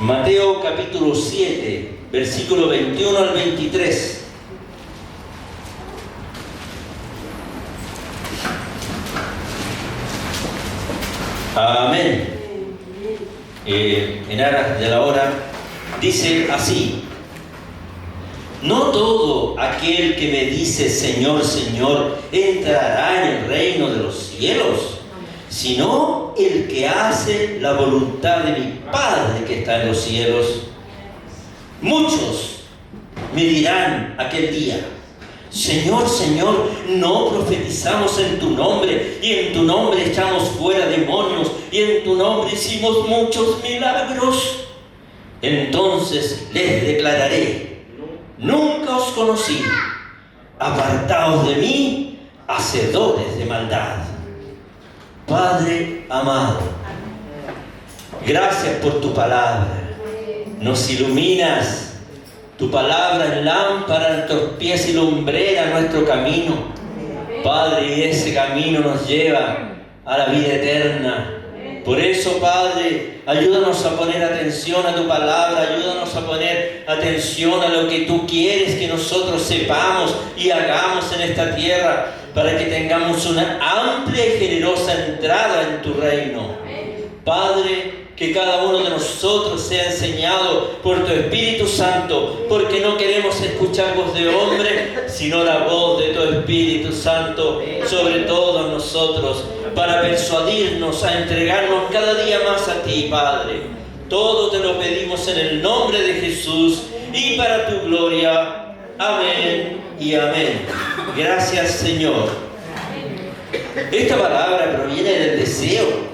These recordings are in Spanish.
Mateo capítulo 7, versículo 21 al 23. Amén. En aras de la hora, dice así: no todo aquel que me dice Señor, Señor, entrará en el reino de los cielos, sino el que hace la voluntad de mi Padre que está en los cielos. Muchos me dirán aquel día: Señor, Señor, ¿no profetizamos en tu nombre, y en tu nombre echamos fuera demonios, y en tu nombre hicimos muchos milagros? Entonces les declararé: nunca os conocí, apartaos de mí, hacedores de maldad. Padre amado, gracias por tu palabra. Nos iluminas. Tu palabra es lámpara a nuestros pies y lumbrera a nuestro camino. Padre, y ese camino nos lleva a la vida eterna. Por eso, Padre, ayúdanos a poner atención a tu palabra, ayúdanos a poner atención a lo que tú quieres que nosotros sepamos y hagamos en esta tierra, para que tengamos una amplia y generosa entrada en tu reino. Padre, que cada uno de nosotros sea enseñado por tu Espíritu Santo, porque no queremos escuchar voz de hombre, sino la voz de tu Espíritu Santo sobre todos nosotros, para persuadirnos a entregarnos cada día más a ti, Padre. Todo te lo pedimos en el nombre de Jesús y para tu gloria. Amén y amén. Gracias, Señor. Esta palabra proviene del deseo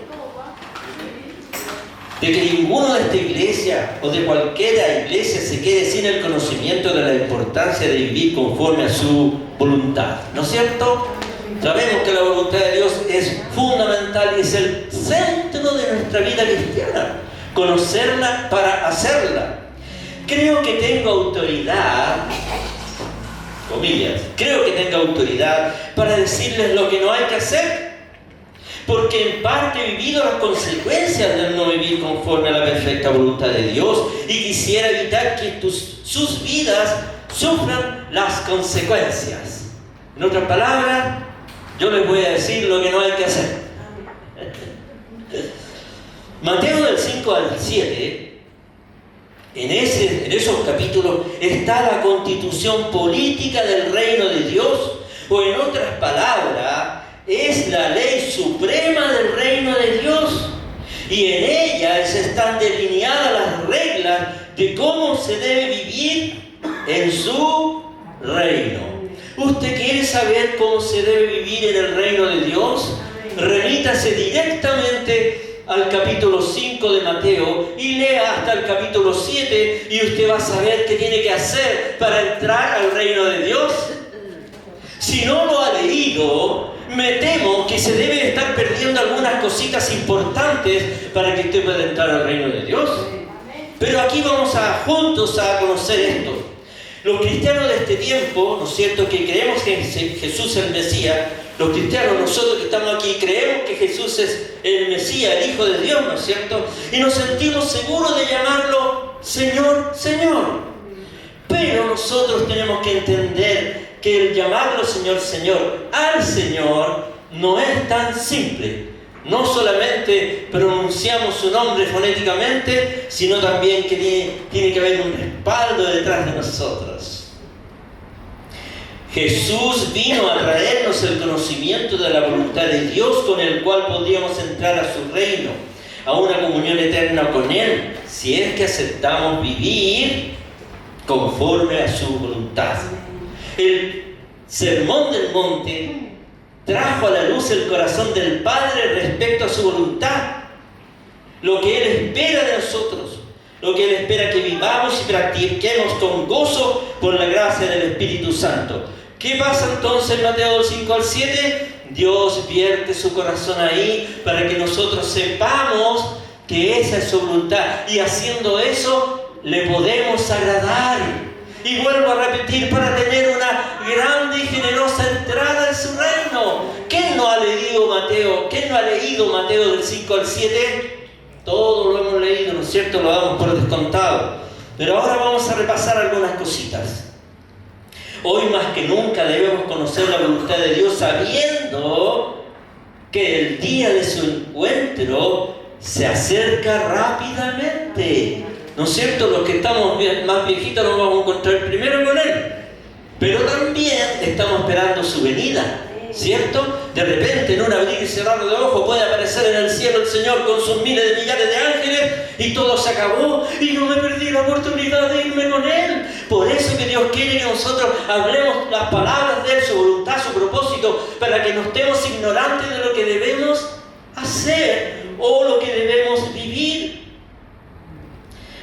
de que ninguno de esta iglesia o de cualquiera iglesia se quede sin el conocimiento de la importancia de vivir conforme a su voluntad, ¿no es cierto? Sabemos que la voluntad de Dios es fundamental y es el centro de nuestra vida cristiana. Conocerla para hacerla. Creo que tengo autoridad, comillas, creo que tengo autoridad para decirles lo que no hay que hacer, porque en parte he vivido las consecuencias del no vivir conforme a la perfecta voluntad de Dios, y quisiera evitar que sus vidas sufran las consecuencias. En otras palabras, yo les voy a decir lo que no hay que hacer. Mateo del 5 al 7, en esos capítulos está la constitución política del reino de Dios, o en otras palabras, es la ley suprema del reino de Dios, y en ella están delineadas las reglas de cómo se debe vivir en su reino. ¿Usted quiere saber cómo se debe vivir en el reino de Dios? Remítase directamente al capítulo 5 de Mateo y lea hasta el capítulo 7, y usted va a saber qué tiene que hacer para entrar al reino de Dios. Si no lo ha leído, me temo que se debe estar perdiendo algunas cositas importantes para que usted pueda entrar al reino de Dios. Pero aquí vamos juntos a conocer esto. Los cristianos de este tiempo, ¿no es cierto?, que creemos que Jesús es el Mesías. Los cristianos, nosotros que estamos aquí, creemos que Jesús es el Mesías, el Hijo de Dios, ¿no es cierto? Y nos sentimos seguros de llamarlo Señor, Señor. Pero nosotros tenemos que entender que el llamarlo Señor, Señor al Señor no es tan simple. No solamente pronunciamos su nombre fonéticamente, sino también que tiene que haber un respaldo detrás de nosotros. Jesús vino a traernos el conocimiento de la voluntad de Dios, con el cual podríamos entrar a su reino, a una comunión eterna con Él, si es que aceptamos vivir conforme a su voluntad. El Sermón del Monte trajo a la luz el corazón del Padre respecto a su voluntad, lo que Él espera de nosotros, lo que Él espera que vivamos y practiquemos con gozo por la gracia del Espíritu Santo. ¿Qué pasa entonces en Mateo 5 al 7? Dios vierte su corazón ahí para que nosotros sepamos que esa es su voluntad, y haciendo eso le podemos agradar. Y vuelvo a repetir, para tener una grande y generosa entrada en su reino. ¿Quién no ha leído Mateo? ¿Quién no ha leído Mateo del 5 al 7? Todo lo hemos leído, ¿no es cierto? Lo damos por descontado. Pero ahora vamos a repasar algunas cositas. Hoy más que nunca debemos conocer la voluntad de Dios sabiendo que el día de su encuentro se acerca rápidamente. ¿No es cierto? Los que estamos más viejitos nos vamos a encontrar primero con Él. Pero también estamos esperando su venida. ¿Cierto? De repente, en un abrir y cerrar de ojos, puede aparecer en el cielo el Señor con sus miles de millares de ángeles y todo se acabó y no me perdí la oportunidad de irme con Él. Por eso que Dios quiere que nosotros hablemos las palabras de Él, su voluntad, su propósito, para que no estemos ignorantes de lo que debemos hacer o lo que debemos vivir.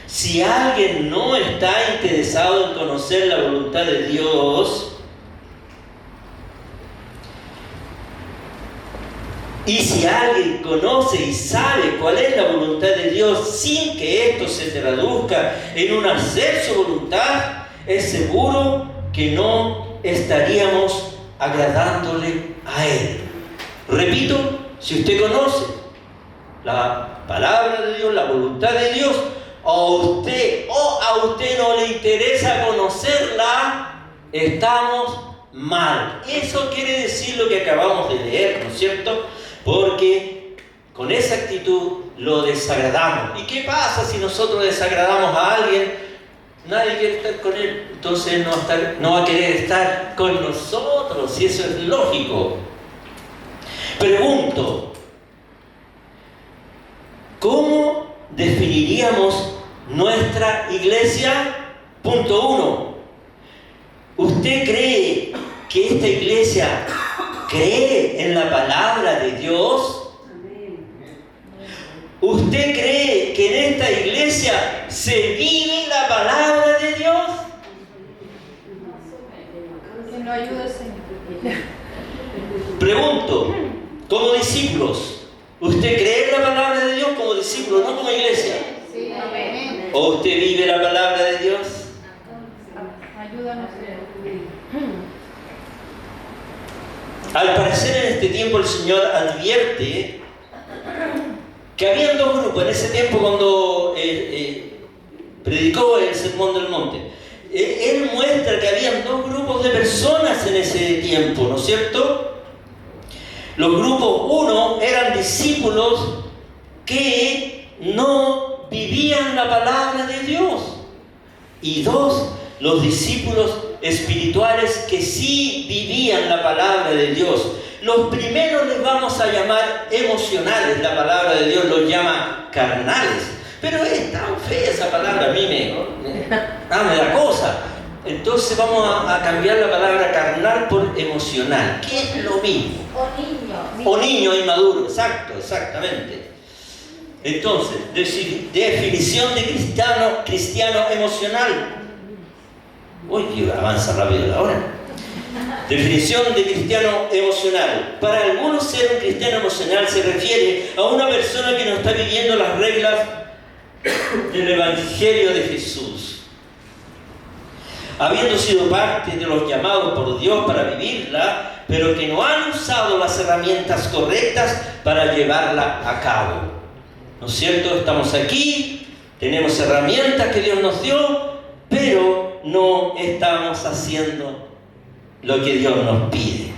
Si alguien no está interesado en conocer la voluntad de Dios, y si alguien conoce y sabe cuál es la voluntad de Dios sin que esto se traduzca en un hacer su voluntad, es seguro que no estaríamos agradándole a Él. Repito, si usted conoce la palabra de Dios, la voluntad de Dios, a usted no le interesa conocerla, estamos mal. Eso quiere decir lo que acabamos de leer, ¿no es cierto? Porque con esa actitud lo desagradamos. ¿Y qué pasa si nosotros desagradamos a alguien? Nadie quiere estar con él, entonces él no va a querer estar con nosotros, y eso es lógico. Pregunto, ¿cómo definiríamos nuestra iglesia? Punto 1. ¿Usted cree que esta iglesia cree en la palabra de Dios? ¿Usted cree que en esta iglesia se vive la palabra de Dios? Que nos ayude el Señor. Pregunto, como discípulos, ¿usted cree en la palabra de Dios como discípulo, no como iglesia? Sí, amén. ¿O usted vive la palabra de Dios? Ayúdanos, Señor. Al parecer en este tiempo el Señor advierte que habían dos grupos en ese tiempo cuando predicó el Sermón del Monte. Él muestra que habían dos grupos de personas en ese tiempo, ¿no es cierto? Los grupos, uno, eran discípulos que no vivían la palabra de Dios. Y dos, los discípulos espirituales que sí vivían la palabra de Dios. Los primeros les vamos a llamar emocionales, la palabra de Dios los llama carnales. Pero es tan fea esa palabra, a mí me da cosa. Entonces vamos a cambiar la palabra carnal por emocional, que es lo mismo. O niño inmaduro, exactamente. Entonces, definición de cristiano emocional. Uy, que avanza rápido la hora. Definición de cristiano emocional. Para algunos, ser un cristiano emocional se refiere a una persona que no está viviendo las reglas del Evangelio de Jesús, habiendo sido parte de los llamados por Dios para vivirla, pero que no han usado las herramientas correctas para llevarla a cabo. ¿No es cierto? Estamos aquí, tenemos herramientas que Dios nos dio, pero no estamos haciendo lo que Dios nos pide.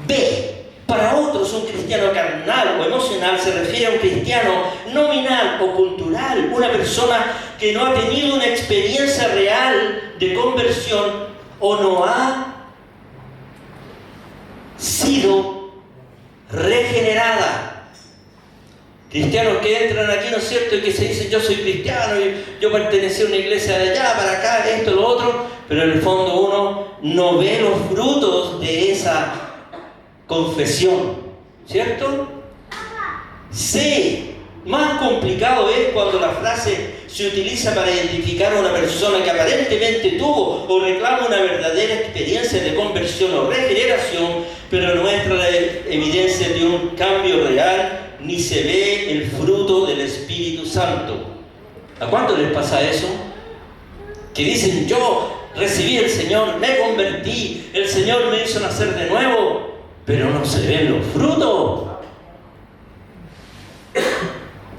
B. Para otros, un cristiano carnal o emocional se refiere a un cristiano nominal o cultural, una persona que no ha tenido una experiencia real de conversión o no ha sido regenerada. Cristianos que entran aquí, ¿no es cierto?, y que se dicen: yo soy cristiano, y yo pertenecí a una iglesia de allá, para acá, esto, lo otro, pero en el fondo uno no ve los frutos de esa confesión, ¿cierto? C. Más complicado es cuando la frase se utiliza para identificar a una persona que aparentemente tuvo o reclama una verdadera experiencia de conversión o regeneración, pero no muestra la evidencia de un cambio real, ni se ve el fruto del Espíritu Santo. ¿A cuánto les pasa eso? Que dicen: yo recibí el Señor, me convertí, el Señor me hizo nacer de nuevo, pero no se ven los frutos.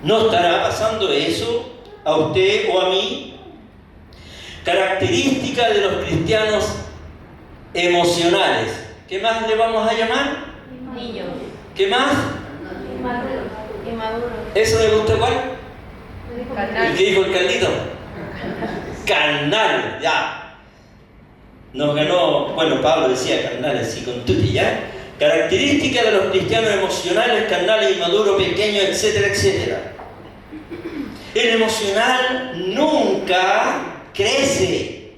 ¿No estará pasando eso a usted o a mí? Característica de los cristianos emocionales. ¿Qué más le vamos a llamar? Niños. ¿Qué más? Inmaduros. ¿Eso le gusta cuál? ¿El que dijo el Carlito? Carnal, ya. Nos ganó, bueno, Pablo decía carnal así con tutti, ¿ya? Característica de los cristianos emocionales, carnales, inmaduros, pequeños, etcétera, etcétera. El emocional nunca crece.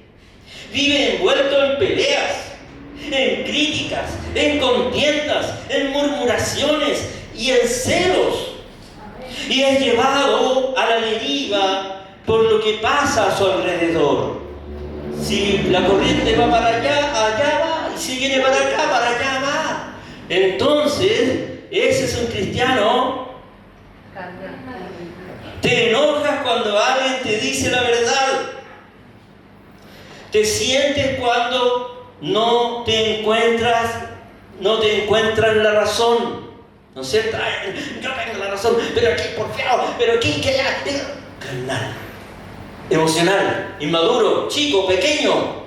Vive envuelto en peleas, en críticas, en contiendas, en murmuraciones y en celos. Y es llevado a la deriva por lo que pasa a su alrededor. Si la corriente va para allá, allá va. Y si viene para acá, para allá va. Entonces, ese es un cristiano. Te enojas cuando alguien te dice la verdad. Te sientes cuando no te encuentran la razón. ¿No es cierto? Ay, yo tengo la razón, pero aquí porfiado, pero aquí que allá. Carnal, emocional, inmaduro, chico, pequeño.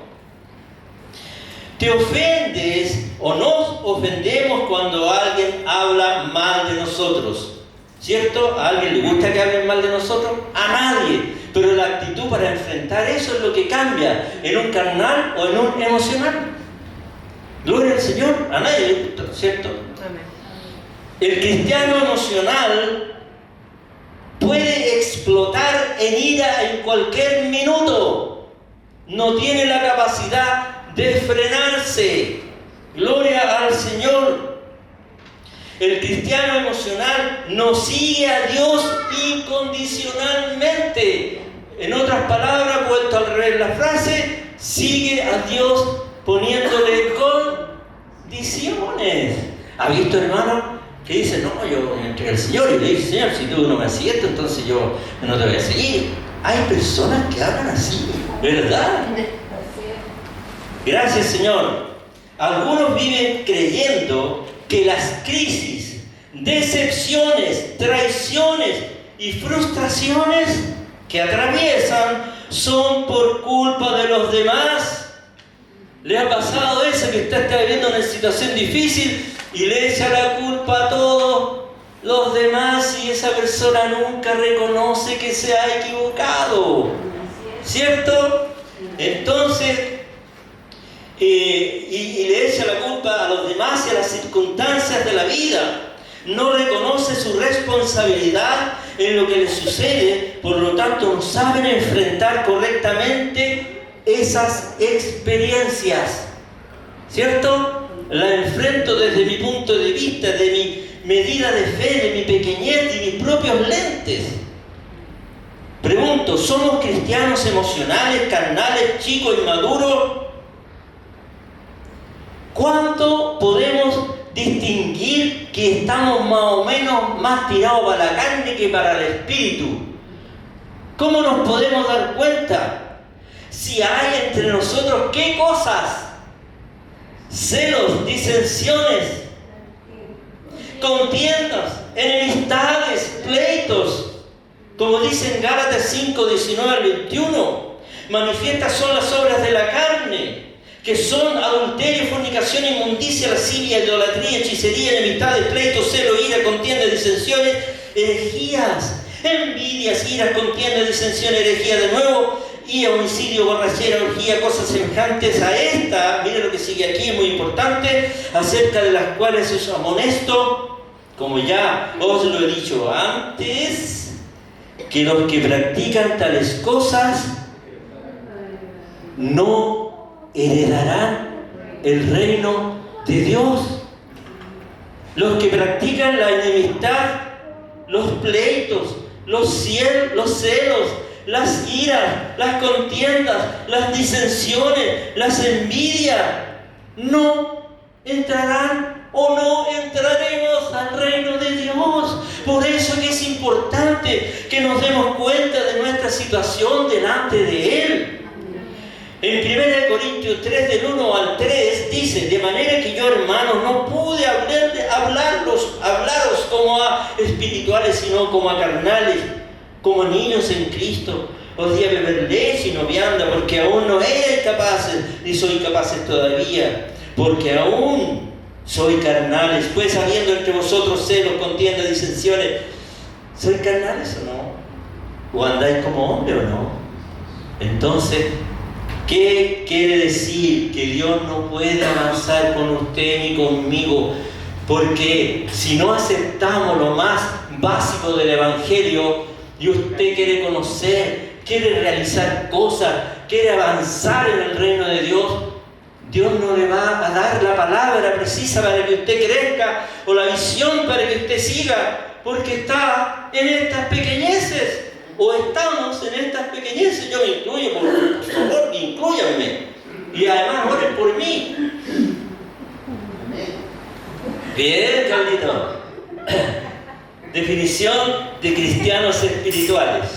Te ofendes o nos ofendemos cuando alguien habla mal de nosotros. ¿Cierto? ¿A alguien le gusta que hablen mal de nosotros? A nadie. Pero la actitud para enfrentar eso es lo que cambia en un carnal o en un emocional. Gloria al Señor. A nadie le gusta, ¿cierto? Amén. El cristiano emocional puede explotar en ira en cualquier minuto. No tiene la capacidad de frenarse. Gloria al Señor. El cristiano emocional no sigue a Dios incondicionalmente. En otras palabras, vuelto al revés la frase, sigue a Dios poniéndole condiciones. ¿Ha visto, hermano? Que dice, no, yo me entregué al Señor y le dice, Señor, si tú no me haces esto, entonces yo no te voy a seguir. Hay personas que hablan así, ¿verdad? Gracias, Señor. Algunos viven creyendo que las crisis, decepciones, traiciones y frustraciones que atraviesan son por culpa de los demás. ¿Le ha pasado eso, que usted está viviendo una situación difícil y le echa la culpa a todos los demás y esa persona nunca reconoce que se ha equivocado? ¿Cierto? Entonces, y le echa la culpa a los demás y a las circunstancias de la vida. No reconoce su responsabilidad en lo que le sucede, por lo tanto no saben enfrentar correctamente esas experiencias. ¿Cierto? La enfrento desde mi punto de vista, de mi medida de fe, de mi pequeñez y mis propios lentes. Pregunto, ¿somos cristianos emocionales, carnales, chicos, inmaduros? ¿Cuánto podemos distinguir que estamos más o menos más tirados para la carne que para el espíritu? ¿Cómo nos podemos dar cuenta? Si hay entre nosotros, ¿qué cosas? Celos, disensiones, contiendas, enemistades, pleitos. Como dice en Gálatas 5, 19 al 21, manifiestas son las obras de la carne, que son adulterio, fornicación, inmundicia, lascivia, idolatría, hechicería, enemistades, pleitos, celo, ira, contiendas, disensiones, herejías, envidias, iras, contiendas, disensiones, herejía de nuevo, y homicidio, borrachera, orgía, cosas semejantes a esta. Mire lo que sigue aquí, es muy importante, acerca de las cuales os amonesto, como ya os lo he dicho antes, que los que practican tales cosas no heredarán el reino de Dios. Los que practican la enemistad, los pleitos, los celos, las iras, las contiendas, las disensiones, las envidias, no entrarán o no entraremos al reino de Dios. Por eso que es importante que nos demos cuenta de nuestra situación delante de Él. En 1 Corintios 3, del 1 al 3, dice: de manera que yo, hermanos, no pude hablaros como a espirituales, sino como a carnales, como niños en Cristo. Os di a beber leche y no vianda, porque aún no erais capaces, ni soy capaces todavía, porque aún soy carnales. Pues habiendo entre vosotros celos, contiendas, disensiones, ¿sois carnales o no? ¿O andáis como hombre o no? Entonces, ¿qué quiere decir? Que Dios no puede avanzar con usted ni conmigo, porque si no aceptamos lo más básico del Evangelio y usted quiere conocer, quiere realizar cosas, quiere avanzar en el reino de Dios, Dios no le va a dar la palabra precisa para que usted crezca o la visión para que usted siga, porque está en estas pequeñeces. O estamos en estas pequeñeces. Yo me incluyo, por favor, inclúyanme. Y además oren por mí. Bien, Carlito. Definición de cristianos espirituales.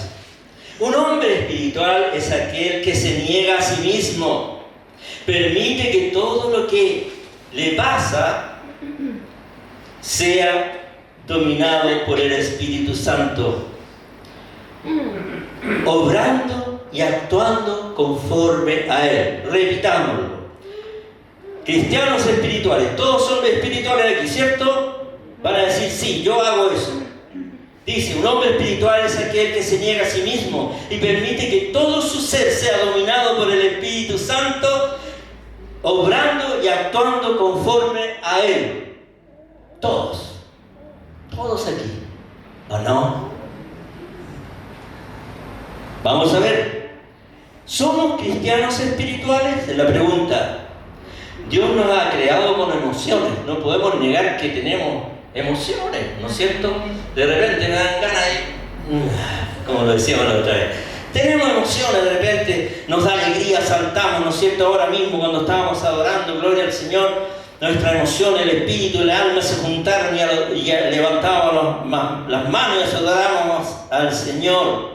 Un hombre espiritual es aquel que se niega a sí mismo. Permite que todo lo que le pasa sea dominado por el Espíritu Santo, obrando y actuando conforme a Él. Repitámoslo. Cristianos espirituales. Todos son espirituales aquí, ¿cierto? Van a decir: sí, yo hago eso. Dice: un hombre espiritual es aquel que se niega a sí mismo y permite que todo su ser sea dominado por el Espíritu Santo, obrando y actuando conforme a Él. Todos aquí, ¿o no? Vamos a ver. ¿Somos cristianos espirituales? Es la pregunta. Dios nos ha creado con emociones. No podemos negar que tenemos emociones, ¿no es cierto? De repente me dan ganas de... como lo decíamos la otra vez. Tenemos emociones, de repente nos da alegría, saltamos, ¿no es cierto? Ahora mismo cuando estábamos adorando, gloria al Señor, nuestra emoción, el espíritu y el alma se juntaron y levantábamos las manos y adorábamos al Señor.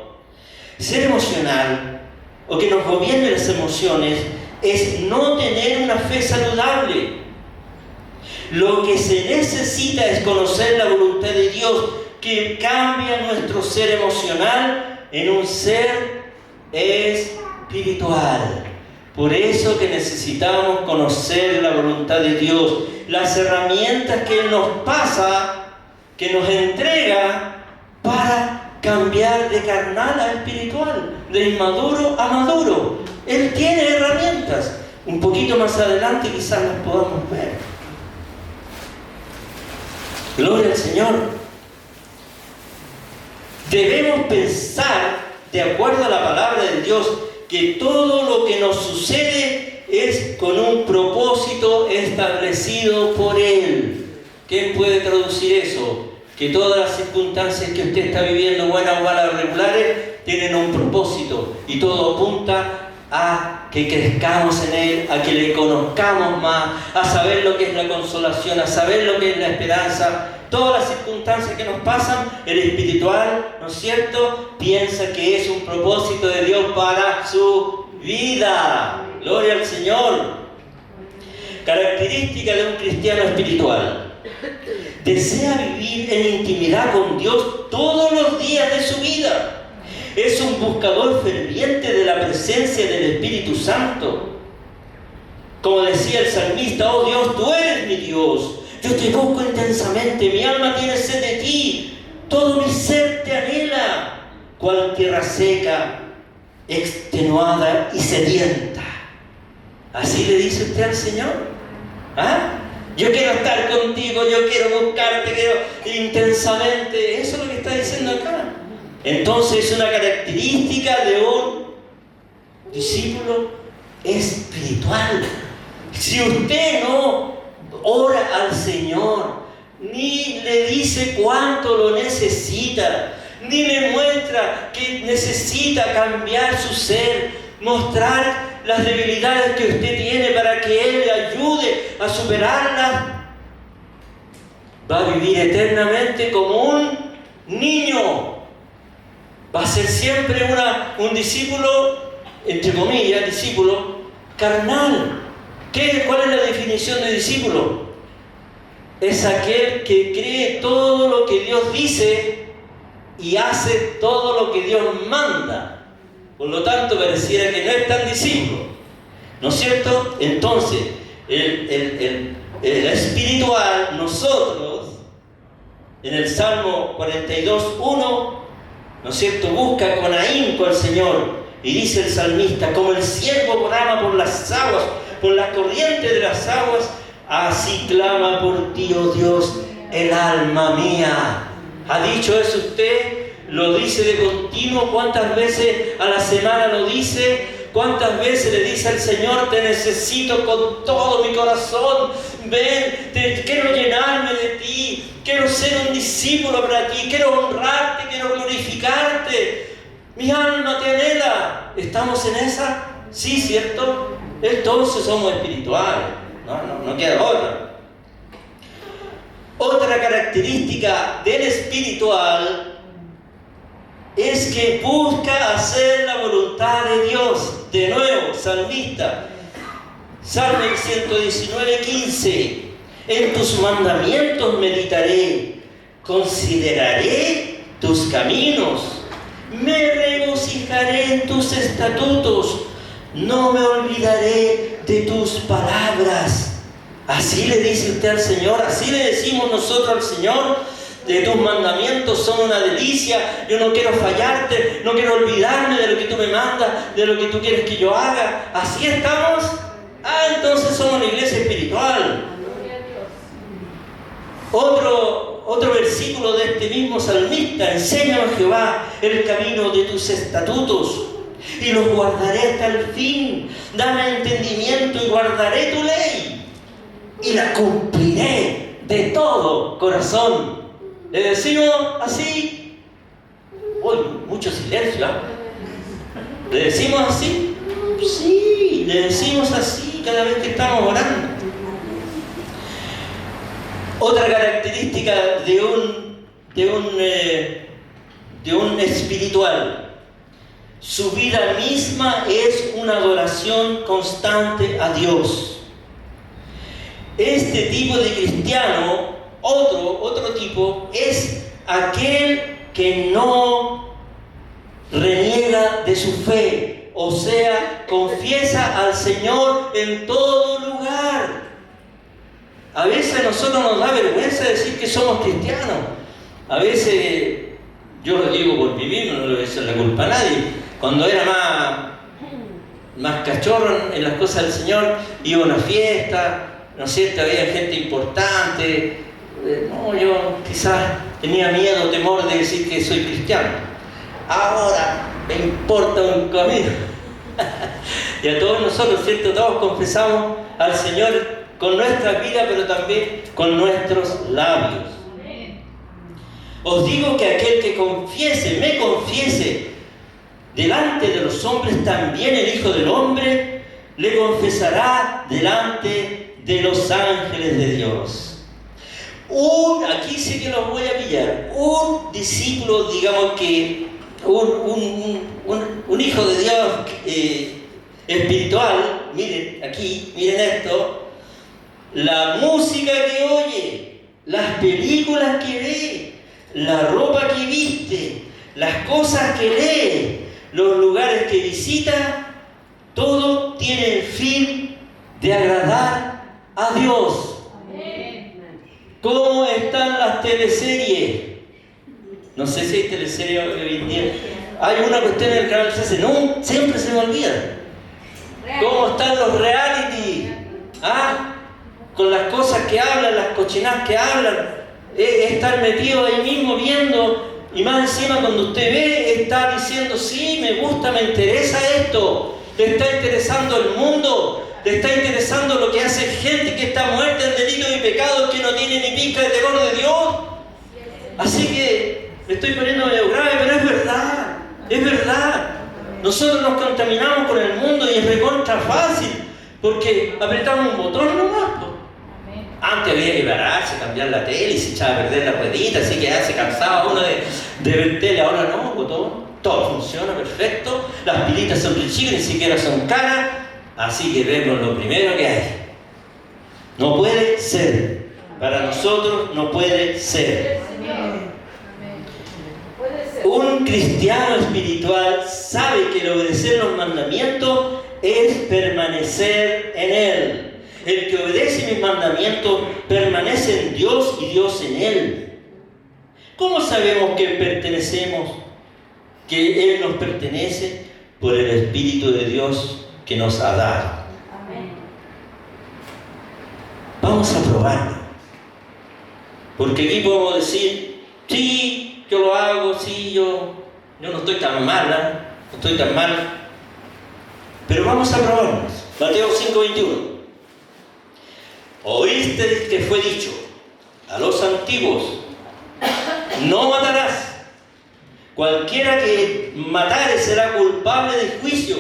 Ser emocional, o que nos gobierne las emociones, es no tener una fe saludable. Lo que se necesita es conocer la voluntad de Dios, que cambia nuestro ser emocional en un ser espiritual. Por eso que necesitamos conocer la voluntad de Dios, las herramientas que Él nos pasa, que nos entrega para cambiar de carnal a espiritual, de inmaduro a maduro. Él tiene herramientas. Un poquito más adelante quizás las podamos ver. Gloria al Señor. Debemos pensar, de acuerdo a la palabra de Dios, que todo lo que nos sucede es con un propósito establecido por Él. ¿Quién puede traducir eso? Que todas las circunstancias que usted está viviendo, buenas o malas, regulares, tienen un propósito, y todo apunta a que crezcamos en Él, a que le conozcamos más, a saber lo que es la consolación, a saber lo que es la esperanza. Todas las circunstancias que nos pasan, el espiritual, ¿no es cierto?, piensa que es un propósito de Dios para su vida. Gloria al Señor. Característica de un cristiano espiritual: desea vivir en intimidad con Dios todos los días de su vida. Es un buscador ferviente de la presencia del Espíritu Santo. Como decía el salmista: oh Dios, tú eres mi Dios. Yo te busco intensamente, mi alma tiene sed de ti, todo mi ser te anhela, cual tierra seca, extenuada y sedienta. ¿Así le dice usted al Señor? ¿Ah? Yo quiero estar contigo, yo quiero buscarte, quiero intensamente. Eso es lo que está diciendo acá. Entonces es una característica de un discípulo espiritual. Si usted no ora al Señor, ni le dice cuánto lo necesita, ni le muestra que necesita cambiar su ser, mostrar las debilidades que usted tiene para que Él le ayude a superarlas, va a vivir eternamente como un niño. Va a ser siempre un discípulo, entre comillas, discípulo, carnal. ¿Cuál es la definición de discípulo? Es aquel que cree todo lo que Dios dice y hace todo lo que Dios manda. Por lo tanto, pareciera que no es tan discípulo, ¿no es cierto? Entonces, el espiritual, nosotros, en el Salmo 42:1, ¿no es cierto?, busca con ahínco al Señor. Y dice el salmista: como el siervo brama por las aguas, por la corriente de las aguas, así clama por ti, oh Dios, el alma mía. ¿Ha dicho eso usted? ¿Lo dice de continuo? ¿Cuántas veces a la semana lo dice? ¿Cuántas veces le dice al Señor: te necesito con todo mi corazón, ven, quiero llenarme de ti, quiero ser un discípulo para ti, quiero honrarte, quiero glorificarte, mi alma te anhela? ¿Estamos en esa? Sí, ¿cierto? Entonces somos espirituales, no queda otra. Otra característica del espiritual es que busca hacer la voluntad de Dios. De nuevo, salmista, Salmo 119:15: en tus mandamientos meditaré, consideraré tus caminos, me regocijaré en tus estatutos, no me olvidaré de tus palabras. Así le dice usted al Señor, así le decimos nosotros al Señor: de tus mandamientos son una delicia, yo no quiero fallarte, no quiero olvidarme de lo que tú me mandas, de lo que tú quieres que yo haga. ¿Así estamos? Entonces somos una iglesia espiritual. Otro versículo de este mismo salmista: enséñame, Jehová, el camino de tus estatutos, y los guardaré hasta el fin. Dame entendimiento y guardaré tu ley, y la cumpliré de todo corazón. ¿Le decimos así? Uy, mucho silencio, ¿eh? ¿Le decimos así? Sí, le decimos así cada vez que estamos orando. Otra característica de un espiritual: su vida misma es una adoración constante a Dios. Este tipo de cristiano, otro tipo, es aquel que no reniega de su fe, o sea, confiesa al Señor en todo lugar. A veces a nosotros nos da vergüenza decir que somos cristianos. A veces, yo lo digo por vivir, no le voy a echar la culpa a nadie. Cuando era más cachorro en las cosas del Señor, iba a una fiesta, ¿no es cierto? Había gente importante. Yo quizás tenía miedo, temor de decir que soy cristiano. Ahora me importa un comino. Y a todos nosotros, ¿cierto? Todos confesamos al Señor con nuestra vida, pero también con nuestros labios. Os digo que aquel que me confiese delante de los hombres, también el Hijo del Hombre le confesará delante de los ángeles de Dios. Aquí sí que los voy a pillar. Un discípulo, digamos que un hijo de Dios espiritual, miren aquí, miren esto: la música que oye, las películas que ve, la ropa que viste, las cosas que lee, los lugares que visita, todo tiene el fin de agradar a Dios. ¿Cómo están las teleseries? No sé si hay teleseries hoy en día. Hay una cuestión en el canal 13, no, siempre se me olvida. ¿Cómo están los reality? Con las cosas que hablan, las cochinadas que hablan. Estar metido ahí mismo viendo, y más encima cuando usted ve, está diciendo: sí, me gusta, me interesa esto. ¿Te está interesando el mundo? ¿Te está interesando lo que hace gente que está muerta en delitos y pecados, que no tiene ni pizca de temor de Dios? Así que me estoy poniendo medio grave, pero es verdad, es verdad. Nosotros nos contaminamos con el mundo y es recontra fácil, porque apretamos un botón nomás. Antes había que pararse, cambiar la tele y se echaba a perder la ruedita, así que ya se cansaba uno de ver tele. Ahora no, botón, todo funciona perfecto, las pilitas son chiquitas, ni siquiera son caras. Así que vemos lo primero que hay. No puede ser. Para nosotros no puede ser. Un cristiano espiritual sabe que el obedecer los mandamientos es permanecer en Él. El que obedece mis mandamientos permanece en Dios y Dios en Él. ¿Cómo sabemos que pertenecemos? Que Él nos pertenece por el Espíritu de Dios que nos ha dado. Vamos a probarlo. Porque aquí podemos decir, sí, yo lo hago, sí, yo no estoy tan mala, no estoy tan mal. Pero vamos a probarnos. Mateo 5:21. Oíste que fue dicho a los antiguos, no matarás. Cualquiera que matare será culpable de juicio.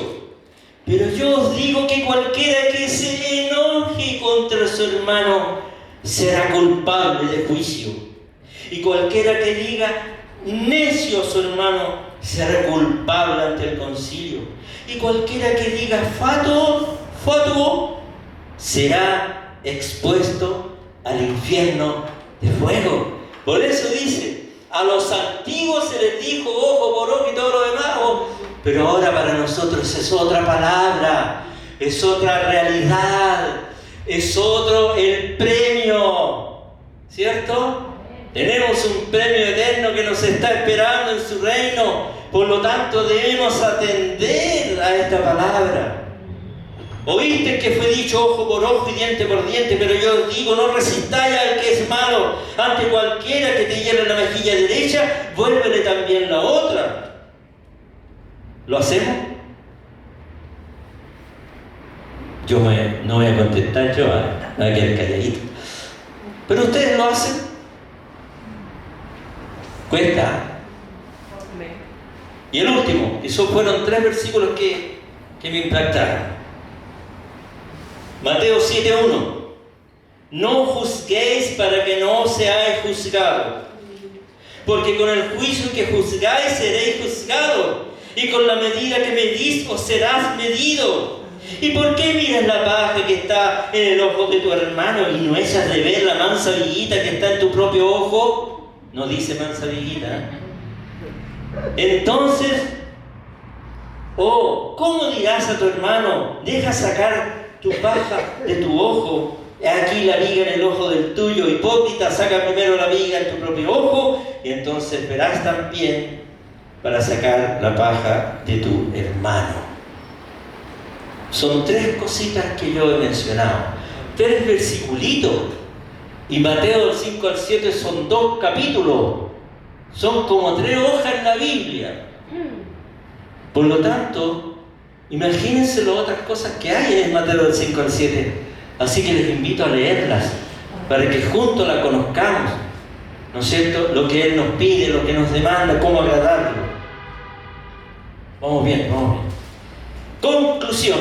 Pero yo os digo que cualquiera que se enoje contra su hermano será culpable de juicio. Y cualquiera que diga necio a su hermano será culpable ante el concilio. Y cualquiera que diga fatuo será expuesto al infierno de fuego. Por eso dice, a los antiguos se les dijo ojo por ojo y todo lo demás, pero ahora para nosotros es otra palabra, es otra realidad, es otro el premio, ¿cierto? Tenemos un premio eterno que nos está esperando en su reino, por lo tanto debemos atender a esta palabra. Oíste que fue dicho ojo por ojo y diente por diente, pero yo os digo, no resistáis al que es malo. Ante cualquiera que te hiere la mejilla derecha, vuélvele también la otra. ¿Lo hacemos? No voy a contestar yo, me voy a quedar calladito. ¿Pero ustedes lo hacen? Cuesta. Y el último, esos fueron 3 versículos que me impactaron. Mateo 7:1. No juzguéis para que no seáis juzgados, porque con el juicio que juzgáis seréis juzgados, y con la medida que medís os serás medido. ¿Y por qué miras la paja que está en el ojo de tu hermano y no echas de ver la mansa viguita que está en tu propio ojo? No dice mansa viguita. Entonces, ¿cómo dirás a tu hermano, deja sacar tu paja de tu ojo, aquí la viga en el ojo del tuyo? Hipócrita, saca primero la viga en tu propio ojo, y entonces verás también para sacar la paja de tu hermano. Son 3 cositas que yo he mencionado, 3 versiculitos, y Mateo del 5 al 7 son 2 capítulos, son como 3 hojas en la Biblia. Por lo tanto, imagínense las otras cosas que hay en Mateo del 5 al 7. Así que les invito a leerlas, para que juntos las conozcamos, ¿no es cierto? Lo que Él nos pide, lo que nos demanda, cómo agradarlo. Vamos bien. Conclusión.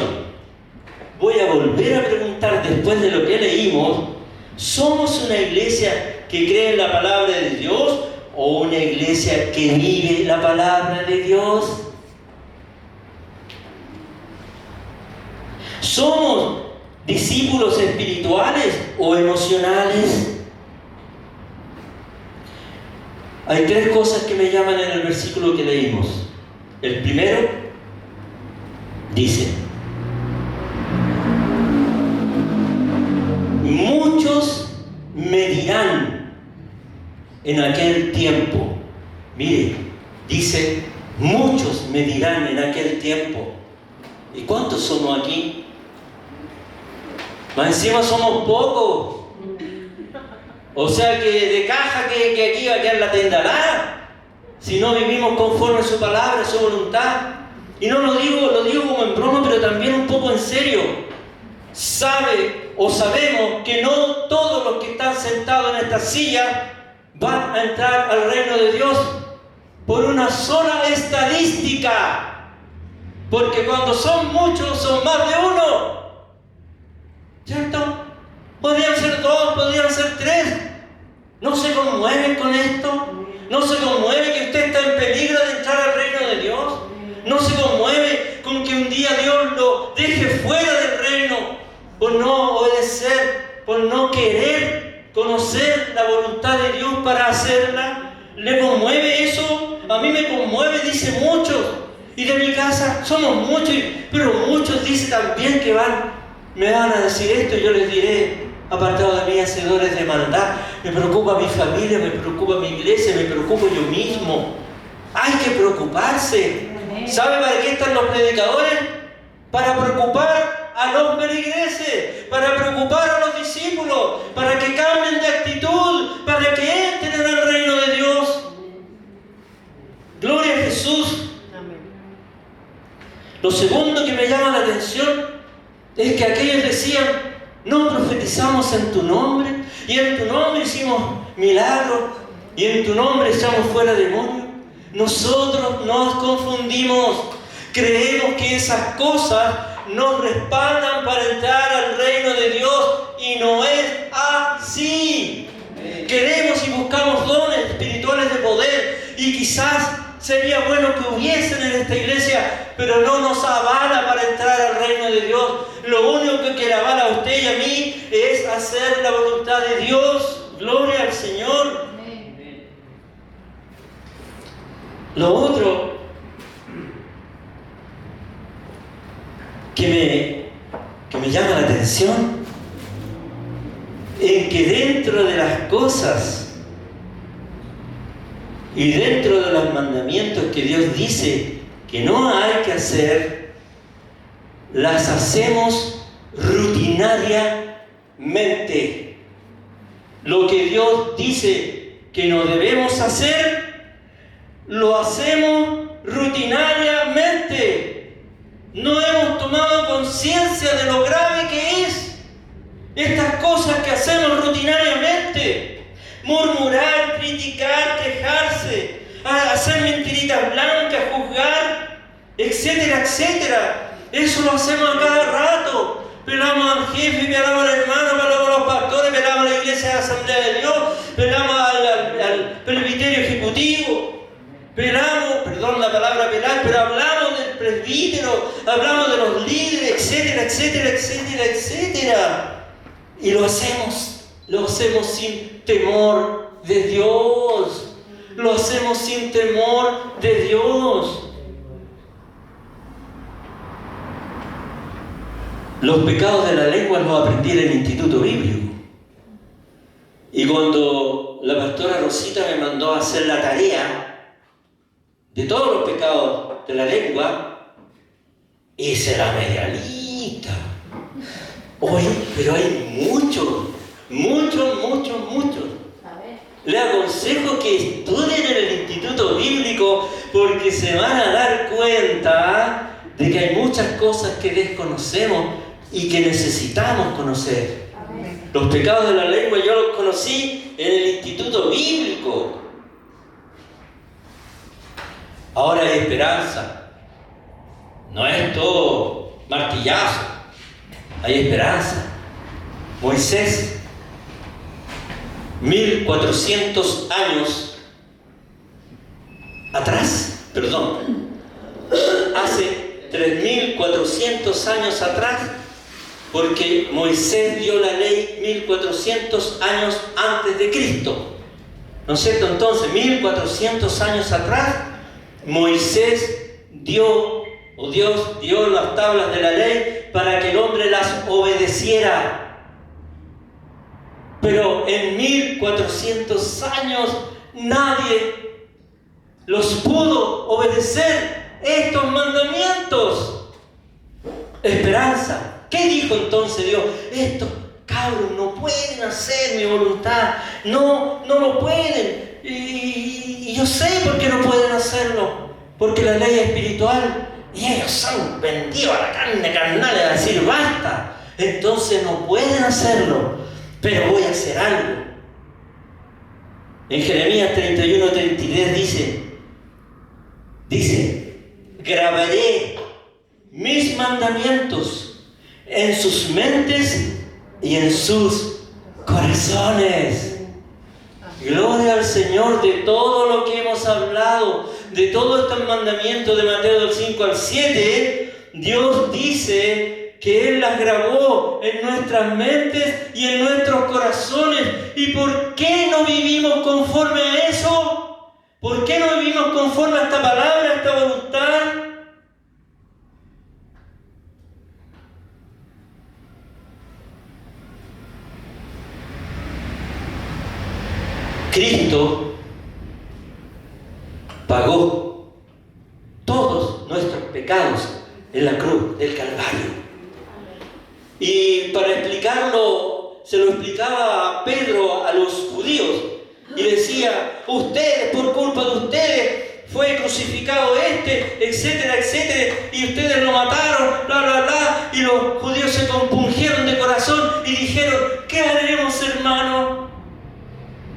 Voy a volver a preguntar después de lo que leímos, ¿somos una iglesia que cree en la palabra de Dios o una iglesia que vive la palabra de Dios? ¿Somos discípulos espirituales o emocionales? Hay 3 cosas que me llaman en el versículo que leímos. El primero dice, muchos me dirán en aquel tiempo. Mire, dice, muchos me dirán en aquel tiempo. ¿Y cuántos somos aquí? Más encima somos pocos. O sea que de caja que aquí va a quedar la tendará, si no vivimos conforme a su palabra, a su voluntad. Y no lo digo como en broma, pero también un poco en serio. Sabemos que no todos los que están sentados en esta silla van a entrar al reino de Dios por una sola estadística. Porque cuando son muchos, son más de uno. ¿Cierto? Podrían ser 2, podrían ser 3. ¿No se conmueven con esto? ¿No se conmueve que usted está en peligro de entrar al reino de Dios? ¿No se conmueve con que un día Dios lo deje fuera de por no obedecer, por no querer conocer la voluntad de Dios para hacerla. ¿Le conmueve eso? A mí me conmueve, dice muchos. Y de mi casa somos muchos, pero muchos dicen también que me van a decir esto y yo les diré: apartado de mí, hacedores de maldad. Me preocupa mi familia, me preocupa mi iglesia, me preocupo yo mismo. Hay que preocuparse. ¿Sabe para qué están los predicadores? Para preocupar a los feligreses, para preocupar a los discípulos, para que cambien de actitud, para que entren en el reino de Dios. Gloria a Jesús. Lo segundo que me llama la atención es que aquellos decían: no profetizamos en tu nombre, y en tu nombre hicimos milagros, y en tu nombre echamos fuera demonios. Nosotros nos confundimos, creemos que esas cosas nos respaldan para entrar al reino de Dios, y no es así. Queremos y buscamos dones espirituales de poder, y quizás sería bueno que hubiesen en esta iglesia, pero no nos avala para entrar al reino de Dios. Lo único que le avala a usted y a mí es hacer la voluntad de Dios. Gloria al Señor. Lo otro que me llama la atención es que dentro de las cosas y dentro de los mandamientos que Dios dice que no hay que hacer, las hacemos rutinariamente. Lo que Dios dice que no debemos hacer, lo hacemos rutinariamente. No hemos tomado conciencia de lo grave que es estas cosas que hacemos rutinariamente: murmurar, criticar, quejarse, hacer mentiritas blancas, juzgar, etcétera, etcétera. Eso lo hacemos a cada rato. Pelamos al jefe, pelamos al hermano, pelamos a los pastores, pelamos a la iglesia de la Asamblea de Dios, pelamos al presbiterio ejecutivo, pelamos, perdón la palabra pelar, pero hablamos del presbítero, hablamos de los líderes, etcétera, etcétera, etcétera, etcétera. Y lo hacemos sin temor de Dios. Lo hacemos sin temor de Dios. Los pecados de la lengua los aprendí en el Instituto Bíblico. Y cuando la pastora Rosita me mandó a hacer la tarea de todos los pecados de la lengua, hice la media lista. Oye, pero hay muchos. Le aconsejo que estudien en el Instituto Bíblico, porque se van a dar cuenta de que hay muchas cosas que desconocemos y que necesitamos conocer. Los pecados de la lengua yo los conocí en el Instituto Bíblico. Ahora hay esperanza. No es todo martillazo. Hay esperanza. Moisés, 1400 años atrás, hace 3400 años atrás, porque Moisés dio la ley 1400 años antes de Cristo, ¿no es cierto? Entonces, 1400 años atrás, Moisés Dios dio las tablas de la ley para que el hombre las obedeciera. Pero en 1400 años nadie los pudo obedecer estos mandamientos. Esperanza. ¿Qué dijo entonces Dios? Estos cabros no pueden hacer mi voluntad. No lo pueden. Y yo sé por qué no pueden hacerlo. Porque la ley es espiritual. Y ellos han vendido a la carne carnal a decir basta. Entonces no pueden hacerlo. Pero voy a hacer algo. En Jeremías 31:33 dice: grabaré mis mandamientos en sus mentes y en sus corazones. Gloria al Señor. De todo lo que hemos hablado, de todos estos mandamientos de Mateo del 5 al 7, Dios dice que Él las grabó en nuestras mentes y en nuestros corazones. ¿Y por qué no vivimos conforme a eso? ¿Por qué no vivimos conforme a esta palabra, a esta voluntad? Cristo pagó todos nuestros pecados en la cruz del Calvario. Y para explicarlo, se lo explicaba Pedro a los judíos y decía: ustedes, por culpa de ustedes, fue crucificado etcétera, etcétera, y ustedes lo mataron, bla, bla, bla. Y los judíos se compungieron de corazón y dijeron: ¿qué haremos, hermano?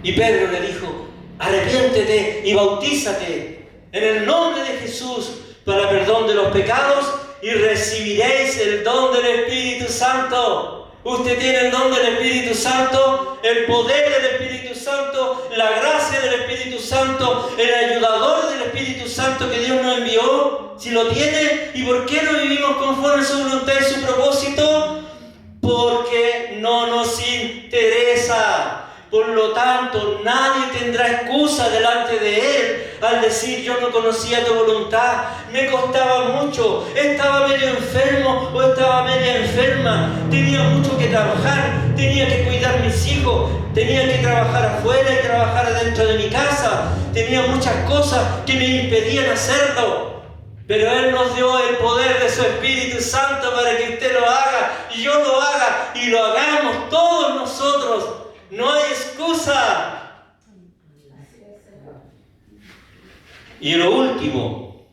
Y Pedro le dijo: arrepiéntete y bautízate en el nombre de Jesús para perdón de los pecados y recibiréis el don del Espíritu Santo. Usted tiene el don del Espíritu Santo, el poder del Espíritu Santo, la gracia del Espíritu Santo, el ayudador del Espíritu Santo que Dios nos envió. Si lo tiene, ¿y por qué no vivimos conforme a su voluntad y su propósito? Porque no nos interesa. Por lo tanto, nadie tendrá excusa delante de Él al decir: yo no conocía tu voluntad, me costaba mucho, estaba medio enfermo o estaba media enferma, tenía mucho que trabajar, tenía que cuidar a mis hijos, tenía que trabajar afuera y trabajar adentro de mi casa, tenía muchas cosas que me impedían hacerlo. Pero Él nos dio el poder de su Espíritu Santo para que usted lo haga y yo lo haga y lo hagamos todos nosotros. No hay excusa. Y lo último,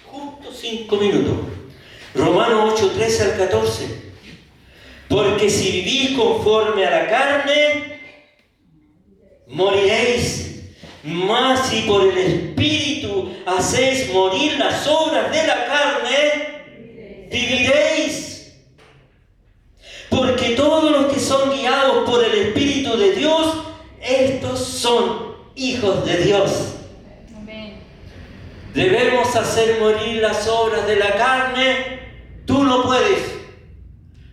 justo 5 minutos, Romanos 8, 13 al 14. Porque si vivís conforme a la carne, moriréis. Mas si por el Espíritu hacéis morir las obras de la carne, viviréis. Porque todos los que son guiados por el Espíritu de Dios, estos son hijos de Dios. Amén. Debemos hacer morir las obras de la carne. Tú no puedes.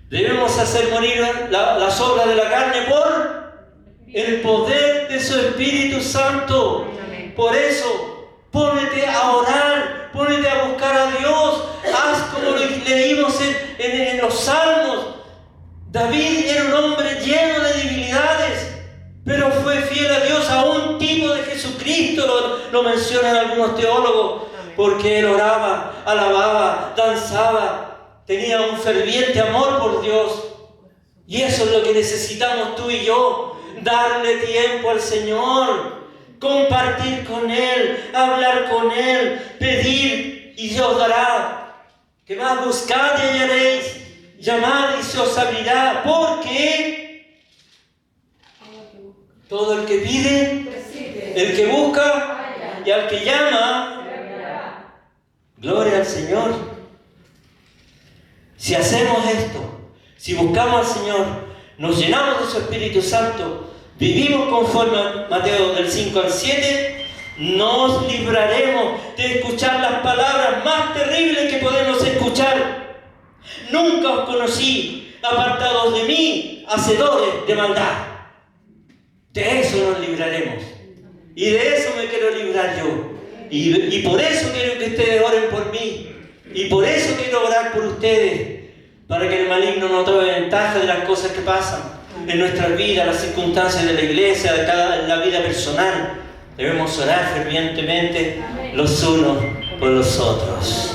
Debemos hacer morir las obras de la carne por el poder de su Espíritu Santo. Por eso, pónete a orar, pónete a buscar a Dios. Haz como lo leímos en los Salmos. David era un hombre lleno de debilidades, pero fue fiel a Dios, a un tipo de Jesucristo, lo mencionan algunos teólogos, porque él oraba, alababa, danzaba, tenía un ferviente amor por Dios. Y eso es lo que necesitamos tú y yo, darle tiempo al Señor, compartir con Él, hablar con Él, pedir y Dios dará. ¿Qué más? Buscad y hallaréis. Llamad y se os abrirá, porque todo el que pide, el que busca y al que llama, gloria al Señor. Si hacemos esto, si buscamos al Señor, nos llenamos de su Espíritu Santo, vivimos conforme a Mateo del 5 al 7, nos libraremos de escuchar las palabras más terribles que podemos escuchar. Nunca os conocí, apartados de mí, hacedores de maldad. De eso nos libraremos. Y de eso me quiero librar yo. Y por eso quiero que ustedes oren por mí. Y por eso quiero orar por ustedes. Para que el maligno no tome ventaja de las cosas que pasan en nuestras vidas, las circunstancias de la iglesia, en la vida personal. Debemos orar fervientemente los unos por los otros.